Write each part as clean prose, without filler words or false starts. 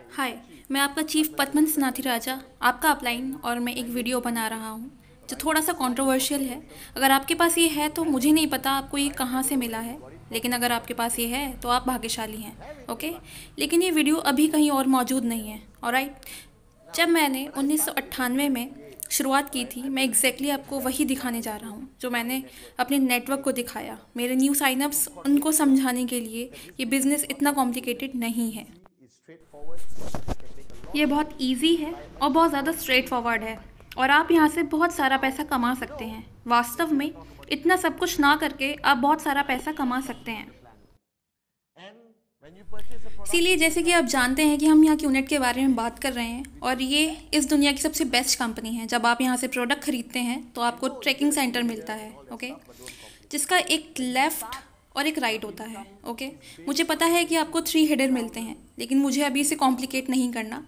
हाय, मैं आपका चीफ पद्मन सनाथी राजा, आपका अपलाइन और मैं एक वीडियो बना रहा हूँ जो थोड़ा सा कंट्रोवर्शियल है। अगर आपके पास ये है तो मुझे नहीं पता आपको ये कहाँ से मिला है, लेकिन अगर आपके पास ये है तो आप भाग्यशाली हैं। ओके, लेकिन ये वीडियो अभी कहीं और मौजूद नहीं है। ऑलराइट, जब मैंने 1998 में शुरुआत की थी, मैं एग्जैक्टली आपको वही दिखाने जा रहा हूँ जो मैंने अपने नेटवर्क को दिखाया, मेरे न्यू साइनअप्स, उनको समझाने के लिए ये बिज़नेस इतना कॉम्प्लिकेटेड नहीं है। ये बहुत इजी है और बहुत ज़्यादा स्ट्रेट फॉरवर्ड है और आप यहाँ से बहुत सारा पैसा कमा सकते हैं। वास्तव में इतना सब कुछ ना करके आप बहुत सारा पैसा कमा सकते हैं। इसीलिए जैसे कि आप जानते हैं कि हम यहाँ क्यूनेट के बारे में बात कर रहे हैं और ये इस दुनिया की सबसे बेस्ट कंपनी है। जब आप यहाँ से प्रोडक्ट खरीदते हैं तो आपको ट्रैकिंग सेंटर मिलता है, ओके, जिसका एक लेफ़्ट और एक राइट होता है। ओके, मुझे पता है कि आपको 3 हेडर मिलते हैं, लेकिन मुझे अभी इसे कॉम्प्लिकेट नहीं करना।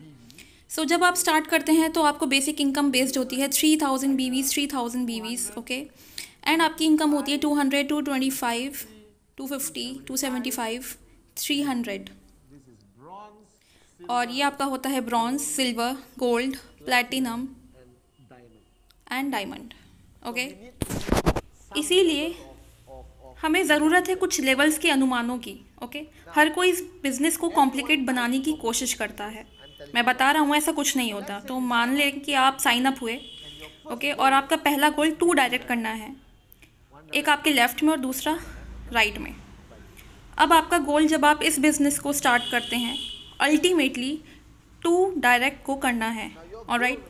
जब आप स्टार्ट करते हैं तो आपको बेसिक इनकम बेस्ड होती है 3000 बीवीज, 3000 बीवीज, ओके, एंड आपकी इनकम होती है 200, 225, 250, 275, 300। और ये आपका होता है bronze, silver, gold, platinum and diamond. Okay, इसीलिए हमें ज़रूरत है कुछ लेवल्स के अनुमानों की। ओके, हर कोई इस बिज़नेस को कॉम्प्लिकेट बनाने की कोशिश करता है। मैं बता रहा हूँ ऐसा कुछ नहीं होता। तो मान लें कि आप साइन अप हुए, ओके, और आपका पहला गोल 2 डायरेक्ट करना है, एक आपके लेफ़्ट में और दूसरा राइट में। अब आपका गोल, जब आप इस बिज़नेस को स्टार्ट करते हैं, अल्टीमेटली 2 डायरेक्ट को करना है। ऑलराइट,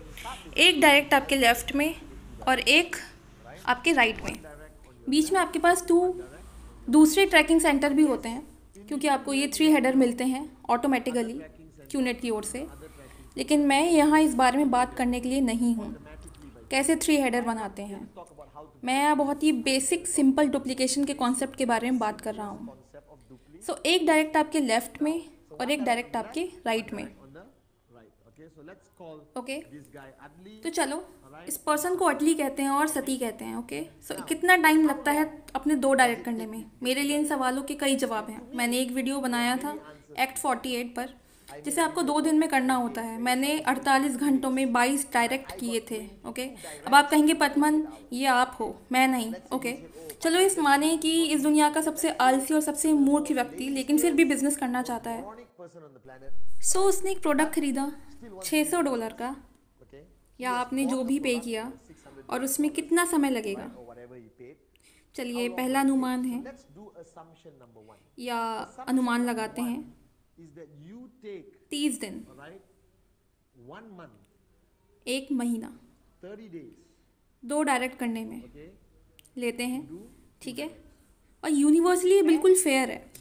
एक डायरेक्ट आपके लेफ़्ट में और एक आपके राइट में। बीच में आपके पास 2 दूसरे ट्रैकिंग सेंटर भी होते हैं, क्योंकि आपको ये 3 हेडर मिलते हैं ऑटोमेटिकली क्यूनेट की ओर से। लेकिन मैं यहाँ इस बारे में बात करने के लिए नहीं हूँ कैसे 3 हेडर बनाते हैं। मैं यहाँ बहुत ही बेसिक सिंपल डुप्लीकेशन के कॉन्सेप्ट के बारे में बात कर रहा हूँ। एक डायरेक्ट आपके लेफ़्ट में और एक डायरेक्ट आपके राइट में। ओके, तो चलो, इस पर्सन को अटली कहते हैं और सती कहते हैं। ओके, कितना टाइम लगता है अपने 2 डायरेक्ट करने में? मेरे लिए इन सवालों के कई जवाब हैं। मैंने एक वीडियो बनाया था एक्ट 48 पर, जिसे आपको 2 दिन में करना होता है। मैंने 48 घंटों में 22 डायरेक्ट किए थे। ओके, अब आप कहेंगे पद्मन ये आप हो, मैं नहीं। ओके, चलो इस माने कि इस दुनिया का सबसे आलसी और सबसे मूर्ख व्यक्ति लेकिन फिर भी बिजनेस करना चाहता है। उसने एक प्रोडक्ट खरीदा $600 का, या आपने जो भी पे किया, और उसमें कितना समय लगेगा? चलिए, पहला अनुमान है या अनुमान लगाते हैं 30 दिन, 1 महीना 2 डायरेक्ट करने में लेते हैं, ठीक है। और यूनिवर्सली ये बिल्कुल फेयर है,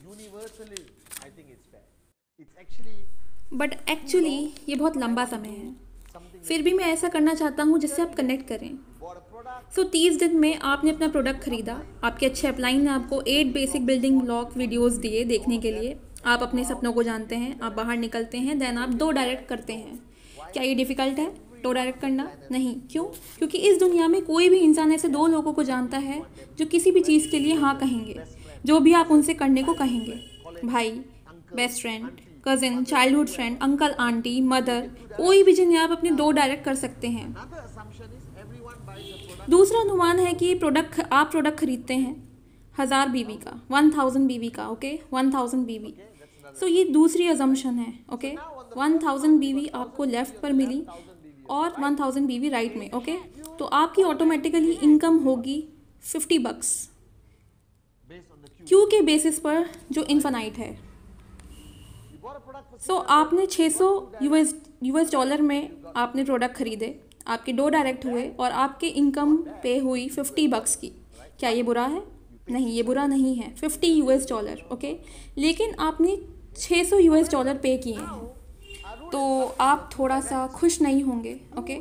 बट एक्चुअली ये बहुत लंबा समय है। फिर भी मैं ऐसा करना चाहता हूँ जिससे आप कनेक्ट करें। 30 दिन में आपने अपना प्रोडक्ट खरीदा, आपके अच्छे अपलाइन ने आपको 8 बेसिक बिल्डिंग ब्लॉक वीडियोस दिए देखने के लिए। आप अपने सपनों को जानते हैं, आप बाहर निकलते हैं, देन आप 2 डायरेक्ट करते हैं। क्या ये डिफ़िकल्ट है 2 डायरेक्ट करना? नहीं। क्यों? क्योंकि इस दुनिया में कोई भी इंसान ऐसे 2 लोगों को जानता है जो किसी भी चीज़ के लिए हाँ कहेंगे, जो भी आप उनसे करने को कहेंगे। भाई, best friend, cousin, childhood friend, uncle, aunty, mother, कोई भी जिन्हें आप अपने 2 डायरेक्ट कर सकते हैं। दूसरा अनुमान है कि आप प्रोडक्ट खरीदते हैं 1000 बीवी का, 1000 बीवी का। ओके, 1000 बीवी। ये दूसरी अजम्पशन है। ओके, 1000 बीवी आपको लेफ़्ट पर मिली और 1000 बीवी राइट में। ओके, तो आपकी ऑटोमेटिकली इनकम होगी $50 क्यू के बेसिस पर, जो इन्फानाइट है। आपने 600 यूएस डॉलर में आपने प्रोडक्ट खरीदे, आपके 2 डायरेक्ट हुए और आपके इनकम पे हुई $50 की। क्या ये बुरा है? नहीं, ये बुरा नहीं है। $50 ओके, लेकिन आपने 600 यूएस डॉलर पे किए हैं, तो आप थोड़ा सा खुश नहीं होंगे। ओके,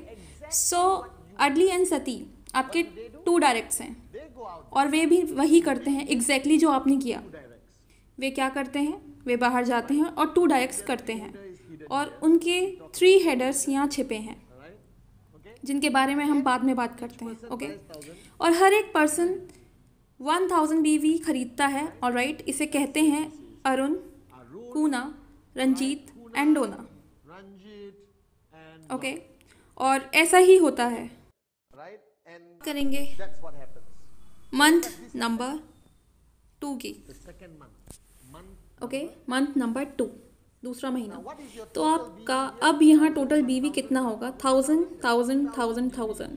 अडली एंड सती आपके 2 डायरेक्ट्स हैं और वे भी वही करते हैं एग्जैक्टली जो आपने किया। वे क्या करते हैं? वे बाहर जाते हैं और 2 डायरेक्ट्स करते हैं, और उनके 3 हेडर्स यहाँ छिपे हैं जिनके बारे में हम बाद में बात करते हैं। ओके, और हर एक पर्सन 1000 बीवी खरीदता है। ऑलराइट, इसे कहते हैं अरुण, कूना, रंजीत एंड डोना। ओके, और ऐसा ही होता है। करेंगे मंथ नंबर 2 की। ओके, मंथ नंबर 2, दूसरा महीना। तो आपका अब यहाँ टोटल बीवी कितना होगा? 1000 1000 1000 1000।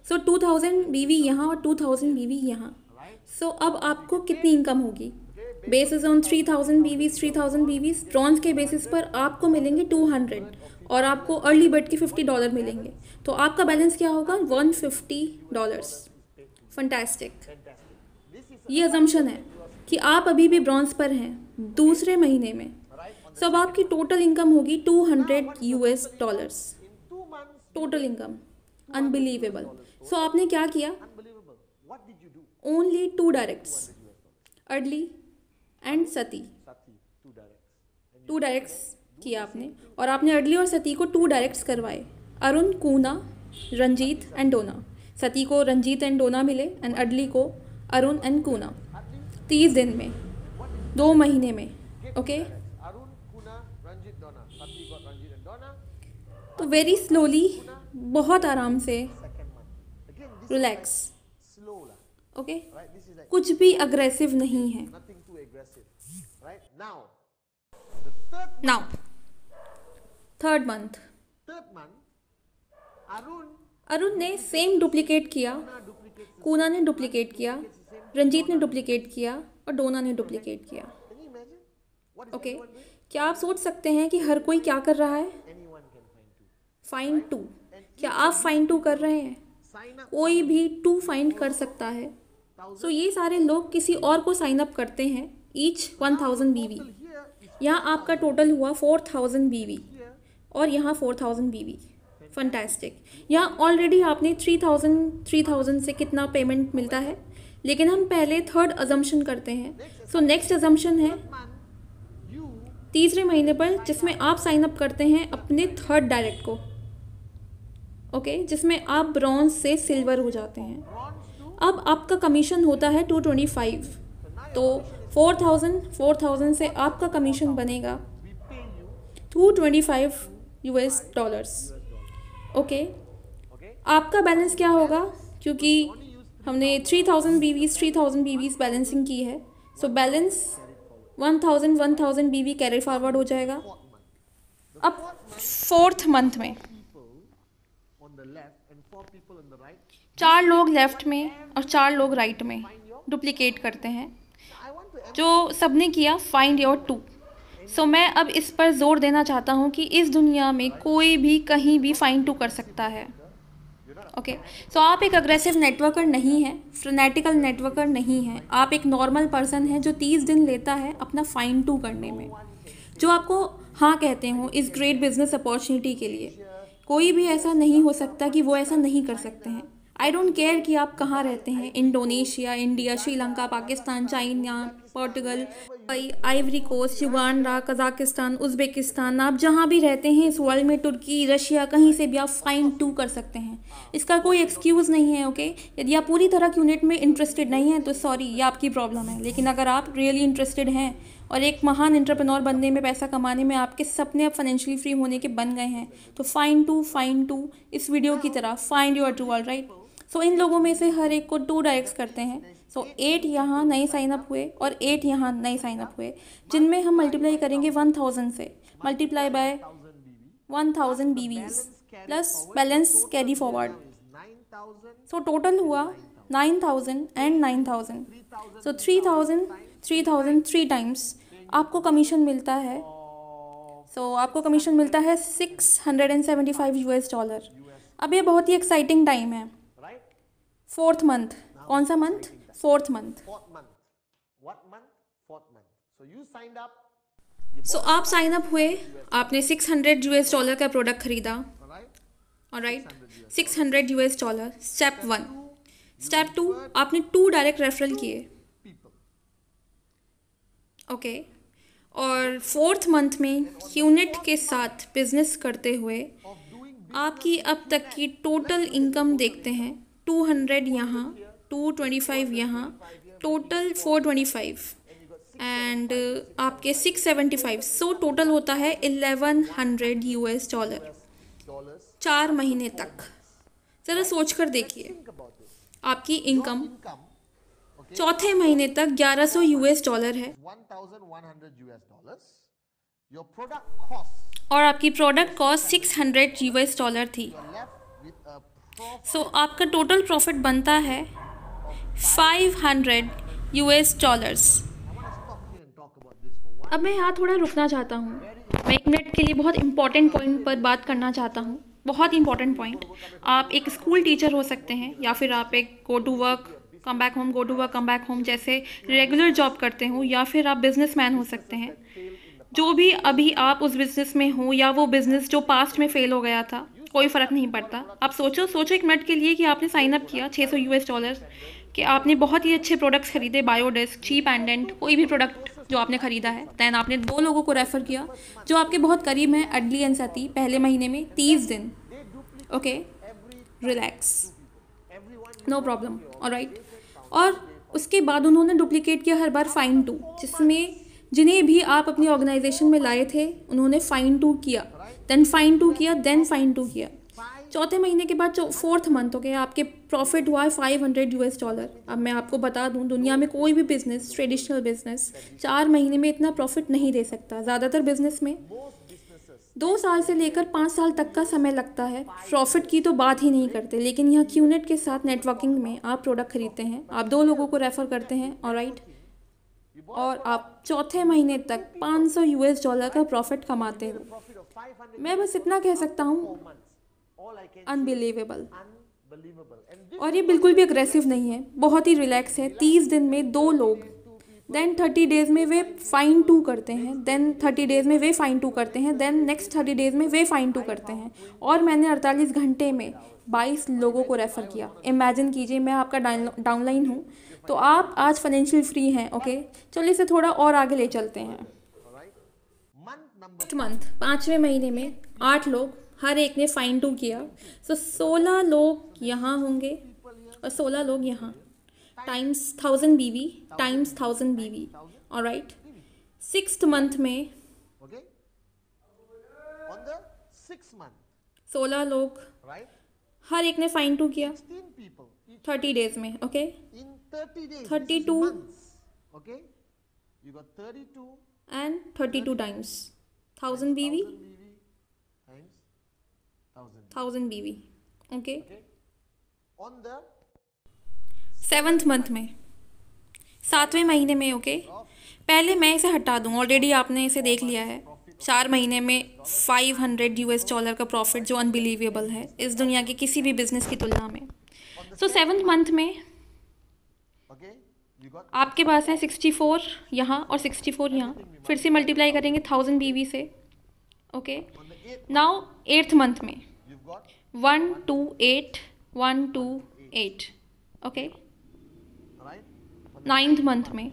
सो 2000 बीवी यहाँ और 2000 बीवी यहाँ। सो अब आपको कितनी इनकम होगी? बेसिस ऑन 3000 बीवीज 3000 बीवीज ब्रॉन्ज के बेसिस पर आपको मिलेंगे 200 और आपको अर्ली बर्ड के $50 मिलेंगे। तो आपका बैलेंस क्या होगा? $150। फंटास्टिक। ये अजम्पशन है कि आप अभी भी ब्रॉन्ज पर हैं दूसरे महीने में। सो अब आपकी टोटल इनकम होगी $200। Total income unbelievable. सो आपने क्या किया? Only 2 directs, early and Sati. 2 directs किया आपने, और आपने अर्ली और सती को 2 डायरेक्ट्स करवाए। अरुण, कूना, रंजीत एंड डोना। सती को रंजीत एंड डोना मिले एंड अर्ली को अरुण एंड कूना। 30 दिन में, 2 महीने में। ओके, तो वेरी स्लोली, बहुत आराम से, रिलैक्स। ओके, कुछ भी अग्रेसिव नहीं है। नाउ थर्ड मंथ, अरुण ने सेम डुप्लीकेट किया, कूना ने डुप्लीकेट किया, रंजीत ने डुप्लीकेट किया और डोना ने डुप्लीकेट किया। ओके, क्या आप सोच सकते हैं कि हर कोई क्या कर रहा है? फाइंड 2। क्या आप फाइंड 2 कर रहे हैं? कोई भी 2 फाइंड कर सकता है। सो ये सारे लोग किसी और को साइन अप करते हैं, ईच 1000 बीवी। यहाँ आपका टोटल हुआ 4000 बीवी और यहाँ 4000 बीवी। फंटास्टिक। यहाँ ऑलरेडी आपने 3000 से कितना पेमेंट मिलता है, लेकिन हम पहले थर्ड अजम्पशन करते हैं। सो नेक्स्ट अजम्पशन है तीसरे महीने पर, जिसमें आप साइन अप करते हैं अपने थर्ड डायरेक्ट को। ओके, जिसमें आप ब्रॉन्ज से सिल्वर हो जाते हैं। अब आपका कमीशन होता है 225। तो 4000 से आपका कमीशन बनेगा $225। ओके, आपका बैलेंस क्या होगा? क्योंकि हमने 3000 बीवीज बैलेंसिंग की है, सो बैलेंस 1000 बीवी कैरी फॉरवर्ड हो जाएगा। अब 4th मंथ में 4 लोग लेफ्ट में और 4 लोग राइट में डुप्लीकेट करते हैं, जो सबने किया फाइंड योर 2। सो मैं अब इस पर जोर देना चाहता हूँ कि इस दुनिया में कोई भी कहीं भी फाइंड 2 कर सकता है। ओके, सो आप एक अग्रेसिव नेटवर्कर नहीं हैं, फ्रेनेटिकल नेटवर्कर नहीं हैं। आप एक नॉर्मल पर्सन है जो 30 दिन लेता है अपना फाइंड 2 करने में, जो आपको हाँ कहते हो इस ग्रेट बिजनेस अपॉर्चुनिटी के लिए। कोई भी ऐसा नहीं हो सकता कि वो ऐसा नहीं कर सकते हैं। आई डोंट केयर कि आप कहाँ रहते हैं, Indonesia, India, Sri Lanka, Pakistan, China, Portugal, Ivory Coast, Uganda, Kazakhstan, Uzbekistan, आप जहाँ भी रहते हैं इस वर्ल्ड में, तुर्की, रशिया, कहीं से भी आप फाइंड 2 कर सकते हैं। इसका कोई एक्सक्यूज़ नहीं है। ओके, यदि आप पूरी तरह की यूनिट में इंटरेस्टेड नहीं हैं तो सॉरी, ये आपकी प्रॉब्लम है। लेकिन अगर आप रियली इंटरेस्टेड हैं और एक महान एंटरप्रेन्योर बनने में, पैसा कमाने में, आपके सपने अब फाइनेंशियली फ्री होने के बन गए हैं, तो फाइंड 2 इस वीडियो की तरह फाइंड योर 2। ऑलराइट, सो इन लोगों में से हर एक को 2 डायरेक्ट्स करते हैं। सो 8 यहाँ नए साइन अप हुए और 8 यहाँ नए साइन अप हुए, जिनमें हम मल्टीप्लाई करेंगे 1000 से, multiply by 1000 BVs plus balance carry forward. So total हुआ 9000 एंड 9000। सो 3000 3 टाइम्स आपको कमीशन मिलता है। आपको कमीशन मिलता है $675। अब ये बहुत ही एक्साइटिंग टाइम है। 4th मंथ, कौन सा मंथ? 4th month. सो आप साइन अप हुए, आपने $600 का प्रोडक्ट खरीदा। ऑलराइट, $600। स्टेप 1। स्टेप 2, आपने 2 डायरेक्ट रेफरल किए। ओके, और 4th मंथ में यूनिट के साथ बिजनेस करते हुए आपकी अब तक की टोटल इनकम देखते हैं। 200 यहाँ, 225 यहाँ, टोटल 425 एंड आपके 675। सो टोटल होता है $1100। 4 महीने तक। ज़रा सोच कर देखिए, आपकी इनकम चौथे महीने तक 1100 यूएस डॉलर है और आपकी प्रोडक्ट कॉस्ट 600 यूएस डॉलर थी। सो आपका टोटल प्रॉफिट बनता है 500 यूएस डॉलर्स। अब मैं यहाँ थोड़ा रुकना चाहता हूँ। मैं 1 मिनट के लिए बहुत इंपॉर्टेंट पॉइंट पर बात करना चाहता हूँ, बहुत इंपॉर्टेंट पॉइंट। आप एक स्कूल टीचर हो सकते हैं या फिर आप एक go to work come back home, go to work come back home जैसे रेगुलर जॉब करते हो, या फिर आप बिजनेसमैन हो सकते हैं। जो भी अभी आप उस बिज़नेस में हो या वो बिज़नेस जो पास्ट में फेल हो गया था, कोई फ़र्क नहीं पड़ता। आप सोचो 1 मिनट के लिए कि आपने साइन अप किया 600 यूएस डॉलर, कि आपने बहुत ही अच्छे प्रोडक्ट्स खरीदे, बायोडेस्क, चीप एंड एंड, कोई भी प्रोडक्ट जो आपने ख़रीदा है। दैन आपने 2 लोगों को रेफ़र किया जो आपके बहुत करीब हैं, अडली एंड सती, पहले महीने में 30 दिन। Okay, relax, no problem, alright. और उसके बाद उन्होंने डुप्लीकेट किया हर बार फाइन 2, जिसमें जिन्हें भी आप अपनी ऑर्गेनाइजेशन में लाए थे उन्होंने फाइन 2 किया, देन फाइन 2 किया, देन फाइन 2 किया। चौथे महीने के बाद 4th मंथ हो गया, आपके प्रॉफिट हुआ है 500 यूएस डॉलर। अब मैं आपको बता दूं, दुनिया में कोई भी बिजनेस, ट्रेडिशनल बिजनेस 4 महीने में इतना प्रॉफिट नहीं दे सकता। ज़्यादातर बिजनेस में 2 साल से लेकर 5 साल तक का समय लगता है। प्रॉफिट की तो बात ही नहीं करते। लेकिन यहाँ क्यूनेट के साथ नेटवर्किंग में आप प्रोडक्ट खरीदते हैं, आप 2 लोगों को रेफ़र करते हैं, ऑलराइट, और आप चौथे महीने तक 500 यूएस डॉलर का प्रॉफिट कमाते हो। मैं बस इतना कह सकता हूँ, अनबिलीवेबल। और ये बिल्कुल भी अग्रेसिव नहीं है, बहुत ही रिलैक्स है। 30 दिन में 2 लोग, देन 30 डेज़ में वे फाइन 2 करते हैं, देन 30 डेज़ में वे फाइन 2 करते हैं, देन नेक्स्ट 30 डेज़ में वे फाइन 2 करते हैं। और मैंने 48 घंटे में 22 लोगों को रेफ़र किया। इमेजिन कीजिए, मैं आपका डाउनलाइन हूँ, तो आप आज फाइनेंशियल फ्री हैं। ओके, चलिए इसे थोड़ा और आगे ले चलते हैं। नेक्स्ट मंथ 5वें महीने में 8 लोग, हर एक ने फाइन 2 किया। सो 16 लोग यहाँ होंगे और 16 लोग यहाँ, टाइम्स 1000 बीवी टाइम्स 1000 बीवी, ऑलराइट। 6th मंथ में 16 लोग, हर एक ने फाइन 2 किया 30 डेज में। ओके, 32 एंड 32 टाइम्स 1000 बीवी 1000 बीवी। ओके, 7th मंथ में 7वें महीने में। ओके, पहले मैं इसे हटा दूँ, ऑलरेडी आपने इसे देख लिया है। 4 महीने में 500 यूएस डॉलर का प्रॉफिट, जो अनबिलीवेबल है इस दुनिया के किसी भी बिजनेस की तुलना में। सो 7th मंथ में आपके पास है 64 यहाँ और 64 यहाँ, फिर से मल्टीप्लाई करेंगे 1000 बीवी से। ओके, नाउ 8th मंथ में 128 128। ओके, 9th मंथ में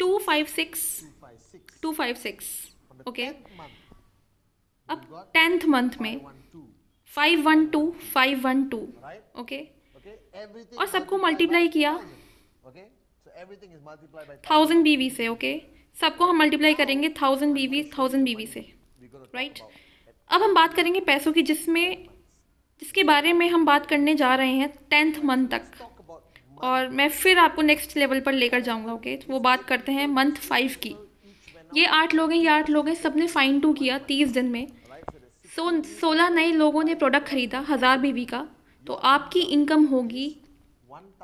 256 256। ओके, अब 10th मंथ में 512 512। ओके, और सबको मल्टीप्लाई किया 1000 बीवी से। ओके, सबको हम मल्टीप्लाई करेंगे 1000 बीवी से, राइट। अब हम बात करेंगे पैसों की, जिसके बारे में हम बात करने जा रहे हैं 10th मंथ तक, और मैं फिर आपको नेक्स्ट लेवल पर लेकर जाऊंगा। ओके, तो वो बात करते हैं मंथ 5 की। ये 8 लोग हैं, ये 8 लोग हैं, सबने फाइन 2 किया 30 दिन में। 16 नए लोगों ने प्रोडक्ट खरीदा 1000 बीवी का, तो आपकी इनकम होगी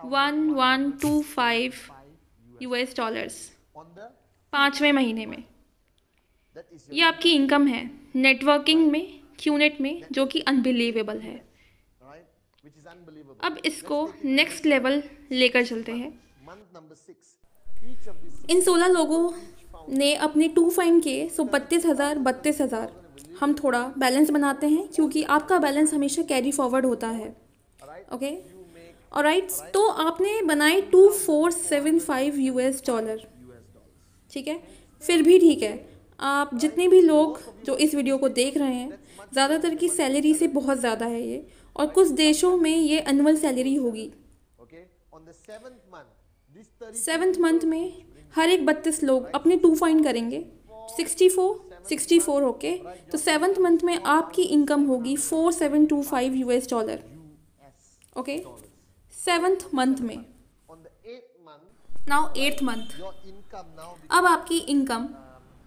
1125 यूएस डॉलर्स 5वें महीने में। ये आपकी इनकम है नेटवर्किंग में, क्यूनेट में, जो कि अनबिलीवेबल है। अब इसको नेक्स्ट लेवल लेकर चलते हैं। इन 16 लोगों ने अपने 2 फाइन किए, सो 32,000। हम थोड़ा बैलेंस बनाते हैं क्योंकि आपका बैलेंस हमेशा कैरी फॉरवर्ड होता है। ओके, ऑलराइट, तो आपने बनाए 2475 यूएस डॉलर, ठीक है। फिर भी ठीक है, आप जितने भी लोग जो इस वीडियो को देख रहे हैं, ज़्यादातर की सैलरी से बहुत ज़्यादा है ये, और कुछ देशों में ये एनुअल सैलरी होगी। 7th मंथ में हर एक 32 लोग अपने 2 फाइन करेंगे, 64 64, ओके। तो 7th मंथ में आपकी इनकम होगी 4725 US dollar, okay, 7th month में। नाउ 8th मंथ, अब आपकी इनकम,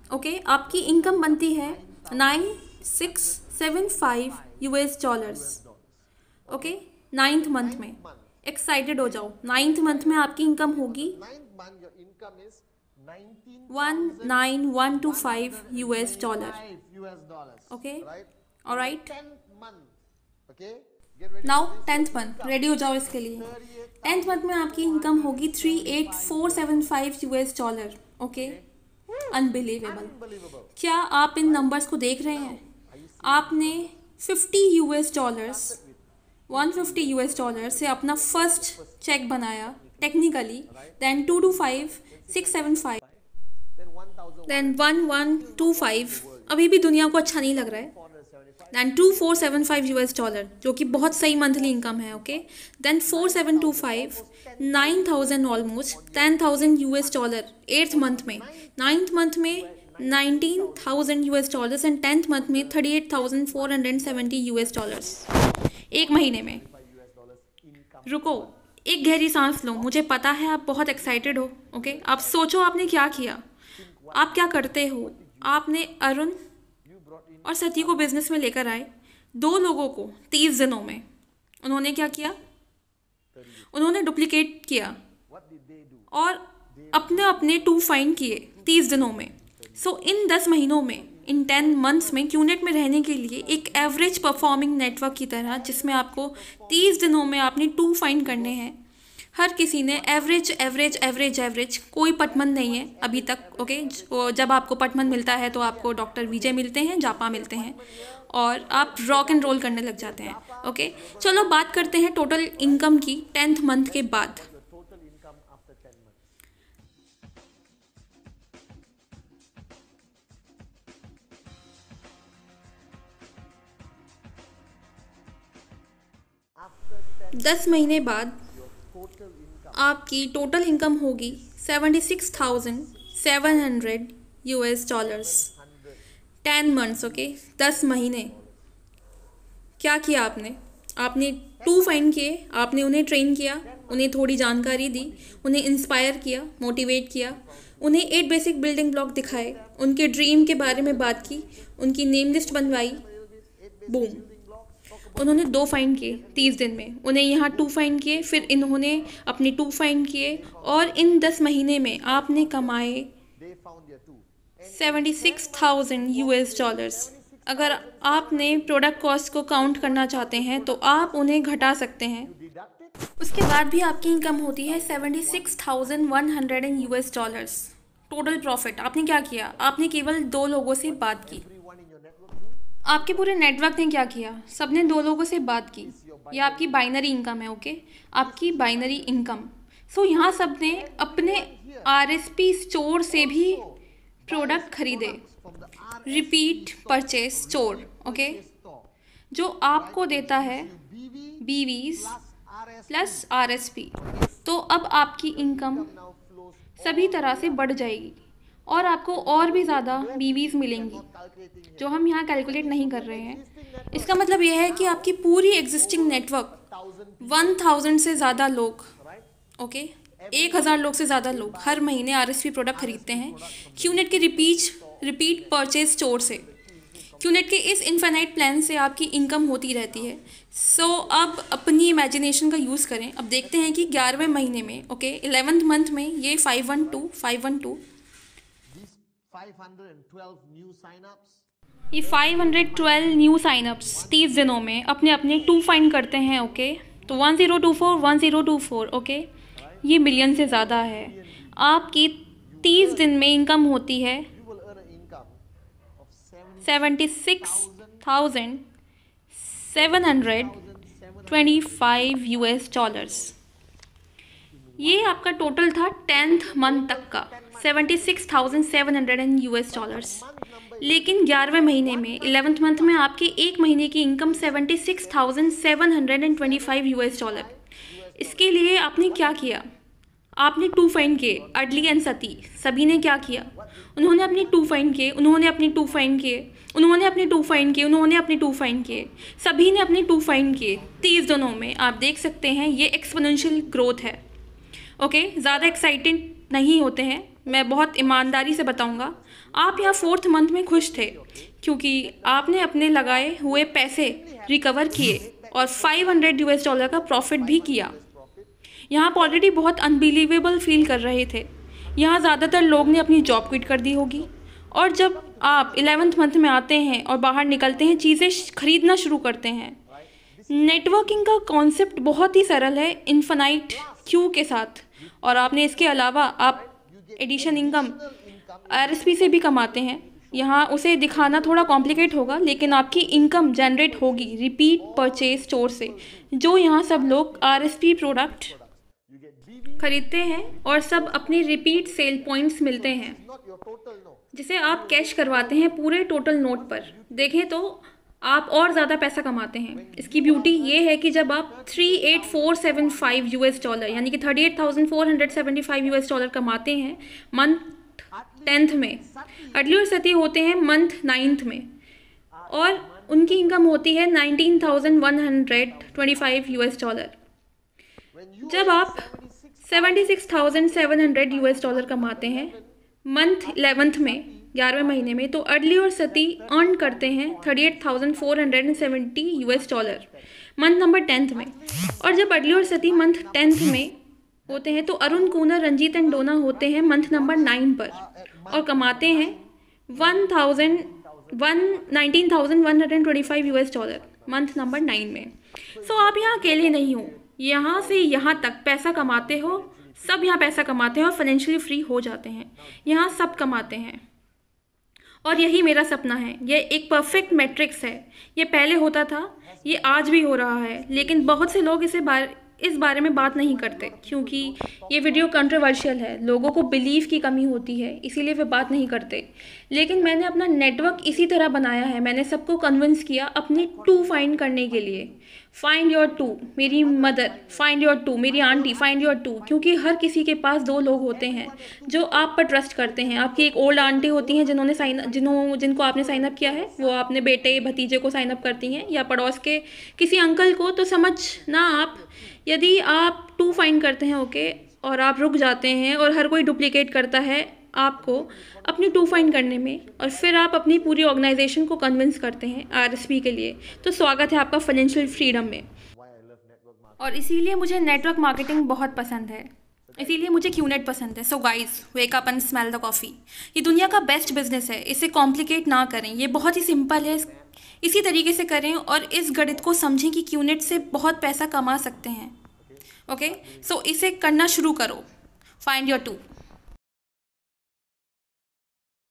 ओके, आपकी इनकम बनती है 9675 US dollars, okay, 9th month में। एक्साइटेड हो जाओ, 9th मंथ में आपकी इनकम होगी 19125 US dollar, okay, alright. Now 10th month, ready हो जाओ इसके लिए। 10th मंथ में आपकी इनकम होगी 38475 यूएस डॉलर, ओके, अनबिलीवेबल। क्या आप इन नंबर्स को देख रहे हैं? आपने 50 यूएस डॉलर्स, 150 यूएस डॉलर से अपना फर्स्ट चेक बनाया टेक्निकली, देन 225 675, देन 1125, अभी भी दुनिया को अच्छा नहीं लग रहा है, देन 2475 यूएस डॉलर, जो कि बहुत सही मंथली इनकम है, okay, then 4725, 9000 almost, 10,000 US dollar 8th month में, 9th मंथ में 19,000 US dollars and 10th month में 38,470 यूएस डॉलर्स, एक महीने में। रुको, एक गहरी सांस लो, मुझे पता है आप बहुत एक्साइटेड हो, ओके। आप सोचो आपने क्या किया, आप क्या करते हो। आपने अरुण और सती को बिजनेस में लेकर आए, 2 लोगों को 30 दिनों में। उन्होंने क्या किया? उन्होंने डुप्लीकेट किया और अपने अपने 2 फाइंड किए 30 दिनों में। सो इन 10 महीनों में, इन 10 मंथ्स में क्यूनेट में रहने के लिए एक एवरेज परफॉर्मिंग नेटवर्क की तरह, जिसमें आपको 30 दिनों में आपने 2 फाइंड करने हैं। हर किसी ने एवरेज एवरेज एवरेज एवरेज, कोई पटमन नहीं है अभी तक, ओके। जब आपको पटमन मिलता है तो आपको डॉक्टर विजय मिलते हैं, जापा मिलते हैं, और आप रॉक एंड रोल करने लग जाते हैं, ओके। चलो बात करते हैं टोटल इनकम की 10th मंथ के बाद। दस महीने बाद आपकी टोटल इनकम होगी 76,700 यूएस डॉलर्स, 10 मंथ्स, ओके, 10 महीने। क्या किया आपने? आपने 2 फाइंड किए, आपने उन्हें ट्रेन किया, उन्हें थोड़ी जानकारी दी, उन्हें इंस्पायर किया, मोटिवेट किया, उन्हें 8 बेसिक बिल्डिंग ब्लॉक दिखाए, उनके ड्रीम के बारे में बात की, उनकी नेम लिस्ट बनवाई, बूम, उन्होंने 2 फाइंड किए 30 दिन में, उन्हें यहाँ 2 फाइंड किए, फिर इन्होंने अपने 2 फाइंड किए, और इन 10 महीने में आपने कमाए 76,000 यूएस डॉलर्स। अगर आपने प्रोडक्ट कॉस्ट को काउंट करना चाहते हैं तो आप उन्हें घटा सकते हैं। उसके बाद भी आपकी इनकम होती है 76,100 यूएस डॉलर्स। टोटल प्रॉफिट आपने क्या किया? आपने केवल 2 लोगों से बात की। आपके पूरे नेटवर्क ने क्या किया? सबने 2 लोगों से बात की। यह आपकी बाइनरी इनकम है, ओके, आपकी बाइनरी इनकम। सो यहाँ सबने अपने आरएसपी स्टोर से भी प्रोडक्ट खरीदे, रिपीट परचेज स्टोर, ओके, जो आपको देता है बीवीज प्लस आरएसपी। तो अब आपकी इनकम सभी तरह से बढ़ जाएगी और आपको और भी ज़्यादा बीवीज मिलेंगी, जो हम यहाँ कैलकुलेट नहीं कर रहे हैं। इसका मतलब यह है कि आपकी पूरी एग्जिस्टिंग नेटवर्क 1000 से ज़्यादा लोग, ओके, 1000 लोग से ज़्यादा लोग हर महीने आरएसपी प्रोडक्ट खरीदते हैं क्यूनेट के रिपीट परचेज स्टोर से। क्यूनेट के इस इनफाइनाइट प्लान से आपकी इनकम होती रहती है। सो अब अपनी इमेजिनेशन का यूज़ करें। अब देखते हैं कि 11वें महीने में, ओके, 11th मंथ में ये 512 ये 512 न्यू साइनअप्स 30 दिनों में अपने अपने 2 फाइंड करते हैं, ओके। तो 1024 ओके, ये मिलियन से ज़्यादा है। आपकी 30 दिन में इनकम होती है 76,725 यूएस डॉलर्स। ये आपका टोटल था 10th मंथ तक का, 76,700 यूएस डॉलर्स। लेकिन 11वें महीने में 11th मंथ में आपके एक महीने की इनकम 76,725 यूएस डॉलर। इसके लिए आपने क्या किया? आपने टू फाइंड किए, अडली एंड सती सभी ने क्या किया, उन्होंने अपने टू फाइंड किए, उन्होंने अपने टू फाइंड किए, उन्होंने अपने टू फाइंड किए, उन्होंने अपने टू फाइंड किए, सभी ने अपने टू फाइंड किए। 30 दिनों में आप देख सकते हैं ये एक्सपोनेंशियल ग्रोथ है। ओके, ज़्यादा एक्साइटेड नहीं होते हैं, मैं बहुत ईमानदारी से बताऊंगा। आप यहाँ 4th मंथ में खुश थे क्योंकि आपने अपने लगाए हुए पैसे रिकवर किए और $500 का प्रॉफिट भी किया। यहाँ आप ऑलरेडी बहुत अनबिलीवेबल फील कर रहे थे। यहाँ ज़्यादातर लोग ने अपनी जॉब क्विट कर दी होगी, और जब आप 11th मंथ में आते हैं और बाहर निकलते हैं, चीज़ें खरीदना शुरू करते हैं। नेटवर्किंग का कॉन्सेप्ट बहुत ही सरल है इन्फिनाइट क्यू के साथ, और आपने इसके अलावा आप एडिशन इनकम RSP से भी कमाते हैं। यहाँ उसे दिखाना थोड़ा कॉम्प्लिकेट होगा, लेकिन आपकी इनकम जनरेट होगी रिपीट परचेज स्टोर से, जो यहाँ सब लोग RSP प्रोडक्ट खरीदते हैं और सब अपने रिपीट सेल पॉइंट्स मिलते हैं, जिसे आप कैश करवाते हैं पूरे टोटल नोट पर। देखें तो आप और ज़्यादा पैसा कमाते हैं। इसकी ब्यूटी ये है कि जब आप $38,475 यानी कि $38,475 कमाते हैं मंथ 10th में, अडली और सती होते हैं मंथ 9th में, और उनकी इनकम होती है $19,125। जब आप $76,700 कमाते हैं मंथ 11th में, 11वें महीने में, तो अडली और सती अर्न करते हैं $38,470 मंथ नंबर 10th में। और जब अडली और सती मंथ 10th में होते हैं तो अरुण कूनर, रंजीत एंड डोना होते हैं मंथ नंबर 9 पर और कमाते हैं $19,125 मंथ नंबर 9 में। सो आप यहाँ अकेले नहीं हो, यहाँ से यहाँ तक पैसा कमाते हो, सब यहाँ पैसा कमाते हैं और फाइनेंशियली फ्री हो जाते हैं। यहाँ सब कमाते हैं, और यही मेरा सपना है। ये एक परफेक्ट मैट्रिक्स है। ये पहले होता था, ये आज भी हो रहा है, लेकिन बहुत से लोग इस बारे में बात नहीं करते क्योंकि ये वीडियो कंट्रोवर्शियल है, लोगों को बिलीव की कमी होती है, इसीलिए वे बात नहीं करते। लेकिन मैंने अपना नेटवर्क इसी तरह बनाया है, मैंने सबको कन्विंस किया अपने टू फाइंड करने के लिए। फाइंड योर टू, मेरी मदर फाइंड योर टू, मेरी आंटी फाइंड योर टू, क्योंकि हर किसी के पास 2 लोग होते हैं जो आप पर ट्रस्ट करते हैं। आपकी एक ओल्ड आंटी होती हैं जिनको आपने साइन अप किया है, वो अपने बेटे भतीजे को साइन अप करती हैं, या पड़ोस के किसी अंकल को। तो समझना आप, यदि आप टू फाइंड करते हैं ओके, और आप रुक जाते हैं और हर कोई डुप्लीकेट करता है आपको अपनी टू फाइंड करने में, और फिर आप अपनी पूरी ऑर्गेनाइजेशन को कन्विंस करते हैं RSP के लिए, तो स्वागत है आपका फाइनेंशियल फ्रीडम में। और इसीलिए मुझे नेटवर्क मार्केटिंग बहुत पसंद है, इसीलिए मुझे QNet पसंद है। So guys, wake up and smell the coffee. ये दुनिया का बेस्ट बिजनेस है, इसे कॉम्प्लिकेट ना करें, ये बहुत ही सिंपल है, इसी तरीके से करें और इस गणित को समझें कि QNet से बहुत पैसा कमा सकते हैं। ओके, सो इसे करना शुरू करो। Find your to.